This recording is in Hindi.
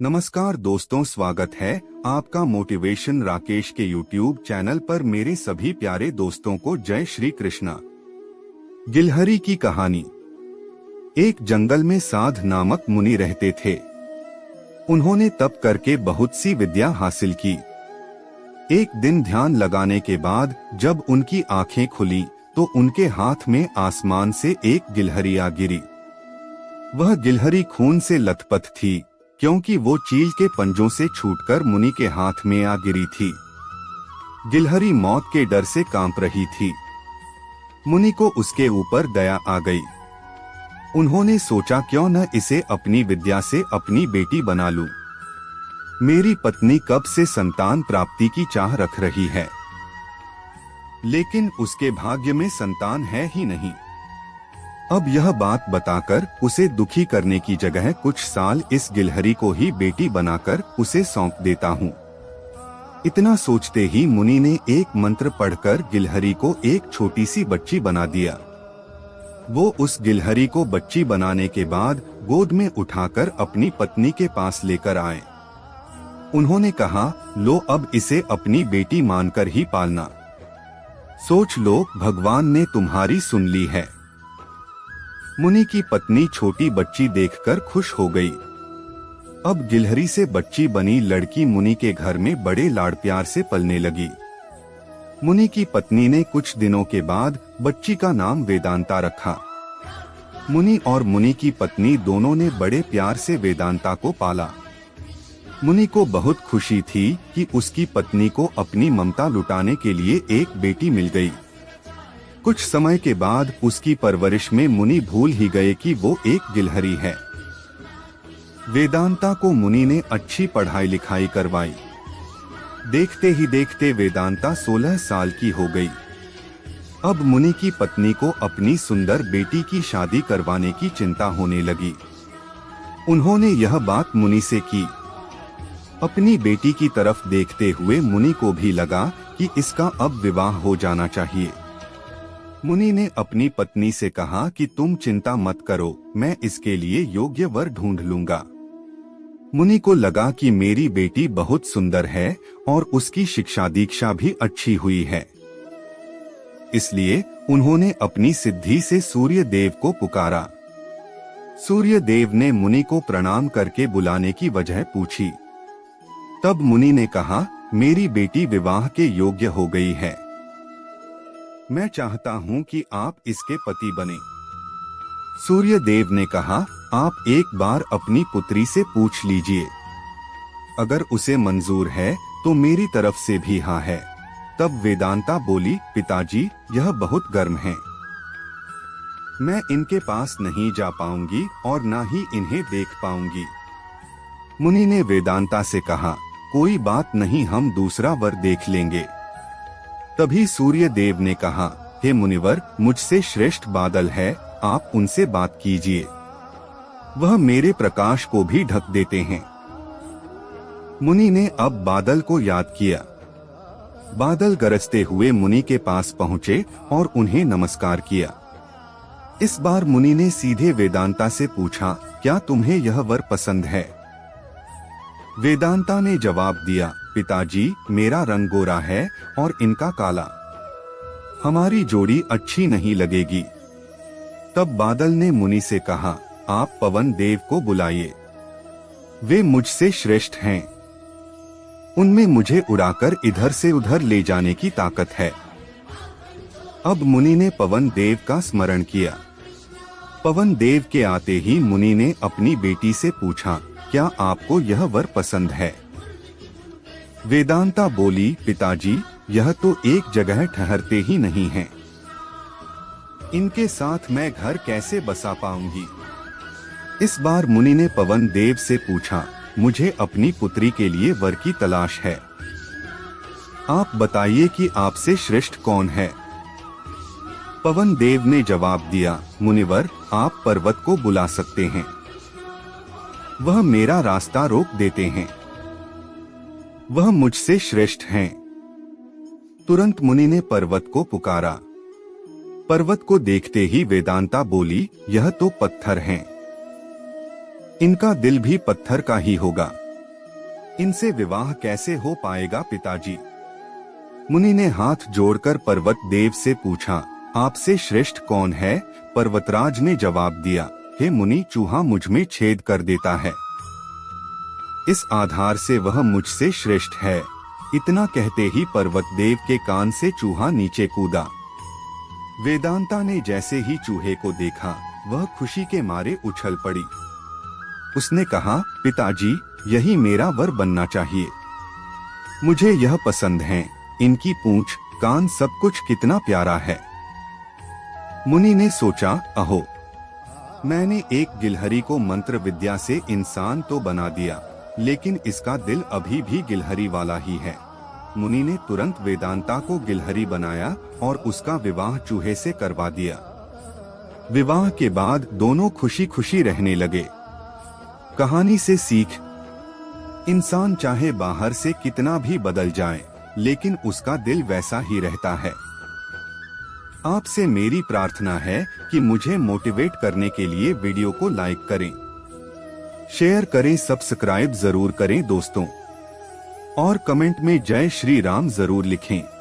नमस्कार दोस्तों, स्वागत है आपका मोटिवेशन राकेश के YouTube चैनल पर। मेरे सभी प्यारे दोस्तों को जय श्री कृष्णा। गिलहरी की कहानी। एक जंगल में साध नामक मुनि रहते थे। उन्होंने तप करके बहुत सी विद्या हासिल की। एक दिन ध्यान लगाने के बाद जब उनकी आंखें खुली तो उनके हाथ में आसमान से एक गिलहरी आ गिरी। वह गिलहरी खून से लथपथ थी क्योंकि वो चील के पंजों से छूटकर मुनि के हाथ में आ गिरी थी। गिलहरी मौत के डर से कांप रही थी। मुनि को उसके ऊपर दया आ गई। उन्होंने सोचा, क्यों न इसे अपनी विद्या से अपनी बेटी बना लूं। मेरी पत्नी कब से संतान प्राप्ति की चाह रख रही है, लेकिन उसके भाग्य में संतान है ही नहीं। अब यह बात बताकर उसे दुखी करने की जगह कुछ साल इस गिलहरी को ही बेटी बनाकर उसे सौंप देता हूँ। इतना सोचते ही मुनि ने एक मंत्र पढ़कर गिलहरी को एक छोटी सी बच्ची बना दिया। वो उस गिलहरी को बच्ची बनाने के बाद गोद में उठाकर अपनी पत्नी के पास लेकर आए। उन्होंने कहा, लो अब इसे अपनी बेटी मानकर ही पालना। सोच लो, भगवान ने तुम्हारी सुन ली है। मुनि की पत्नी छोटी बच्ची देखकर खुश हो गई। अब गिलहरी से बच्ची बनी लड़की मुनि के घर में बड़े लाड़ प्यार से पलने लगी। मुनि की पत्नी ने कुछ दिनों के बाद बच्ची का नाम वेदांता रखा। मुनि और मुनि की पत्नी दोनों ने बड़े प्यार से वेदांता को पाला। मुनि को बहुत खुशी थी कि उसकी पत्नी को अपनी ममता लुटाने के लिए एक बेटी मिल गई। कुछ समय के बाद उसकी परवरिश में मुनि भूल ही गए कि वो एक गिलहरी है। वेदांता को मुनि ने अच्छी पढ़ाई लिखाई करवाई। देखते ही देखते वेदांता 16 साल की हो गई। अब मुनि की पत्नी को अपनी सुंदर बेटी की शादी करवाने की चिंता होने लगी। उन्होंने यह बात मुनि से की। अपनी बेटी की तरफ देखते हुए मुनि को भी लगा कि इसका अब विवाह हो जाना चाहिए। मुनि ने अपनी पत्नी से कहा कि तुम चिंता मत करो, मैं इसके लिए योग्य वर ढूंढ लूंगा। मुनि को लगा कि मेरी बेटी बहुत सुंदर है और उसकी शिक्षा दीक्षा भी अच्छी हुई है। इसलिए उन्होंने अपनी सिद्धि से सूर्य देव को पुकारा। सूर्य देव ने मुनि को प्रणाम करके बुलाने की वजह पूछी। तब मुनि ने कहा, मेरी बेटी विवाह के योग्य हो गई है। मैं चाहता हूं कि आप इसके पति बने। सूर्य देव ने कहा, आप एक बार अपनी पुत्री से पूछ लीजिए। अगर उसे मंजूर है तो मेरी तरफ से भी हाँ है। तब वेदांता बोली, पिताजी यह बहुत गर्म है, मैं इनके पास नहीं जा पाऊंगी और ना ही इन्हें देख पाऊंगी। मुनि ने वेदांता से कहा, कोई बात नहीं, हम दूसरा वर देख लेंगे। तभी सूर्य देव ने कहा, हे मुनिवर, मुझसे श्रेष्ठ बादल है, आप उनसे बात कीजिए। वह मेरे प्रकाश को भी ढक देते हैं। मुनि ने अब बादल को याद किया। बादल गरजते हुए मुनि के पास पहुँचे और उन्हें नमस्कार किया। इस बार मुनि ने सीधे वेदांता से पूछा, क्या तुम्हें यह वर पसंद है? वेदांता ने जवाब दिया, पिताजी मेरा रंग गोरा है और इनका काला, हमारी जोड़ी अच्छी नहीं लगेगी। तब बादल ने मुनि से कहा, आप पवन देव को बुलाइए, वे मुझसे श्रेष्ठ हैं। उनमें मुझे उड़ाकर इधर से उधर ले जाने की ताकत है। अब मुनि ने पवन देव का स्मरण किया। पवन देव के आते ही मुनि ने अपनी बेटी से पूछा, क्या आपको यह वर पसंद है? वेदांता बोली, पिताजी यह तो एक जगह ठहरते ही नहीं हैं। इनके साथ मैं घर कैसे बसा पाऊंगी? इस बार मुनि ने पवन देव से पूछा, मुझे अपनी पुत्री के लिए वर की तलाश है, आप बताइए कि आपसे श्रेष्ठ कौन है? पवन देव ने जवाब दिया, मुनिवर आप पर्वत को बुला सकते हैं, वह मेरा रास्ता रोक देते हैं, वह मुझसे श्रेष्ठ हैं। तुरंत मुनि ने पर्वत को पुकारा। पर्वत को देखते ही वेदांता बोली, यह तो पत्थर हैं, इनका दिल भी पत्थर का ही होगा। इनसे विवाह कैसे हो पाएगा पिताजी? मुनि ने हाथ जोड़कर पर्वत देव से पूछा, आपसे श्रेष्ठ कौन है? पर्वतराज ने जवाब दिया, हे मुनि, चूहा मुझ में छेद कर देता है, इस आधार से वह मुझसे श्रेष्ठ है। इतना कहते ही पर्वत देव के कान से चूहा नीचे कूदा। वेदांता ने जैसे ही चूहे को देखा, वह खुशी के मारे उछल पड़ी। उसने कहा, पिताजी, यही मेरा वर बनना चाहिए। मुझे यह पसंद है, इनकी पूंछ, कान, सब कुछ कितना प्यारा है। मुनि ने सोचा, अहो, मैंने एक गिलहरी को मंत्र विद्या से इंसान तो बना दिया, लेकिन इसका दिल अभी भी गिलहरी वाला ही है। मुनि ने तुरंत वेदांता को गिलहरी बनाया और उसका विवाह चूहे से करवा दिया। विवाह के बाद दोनों खुशी खुशी रहने लगे। कहानी से सीख, इंसान चाहे बाहर से कितना भी बदल जाए, लेकिन उसका दिल वैसा ही रहता है। आपसे मेरी प्रार्थना है कि मुझे मोटिवेट करने के लिए वीडियो को लाइक करें, शेयर करें, सब्सक्राइब जरूर करें दोस्तों, और कमेंट में जय श्री राम जरूर लिखें।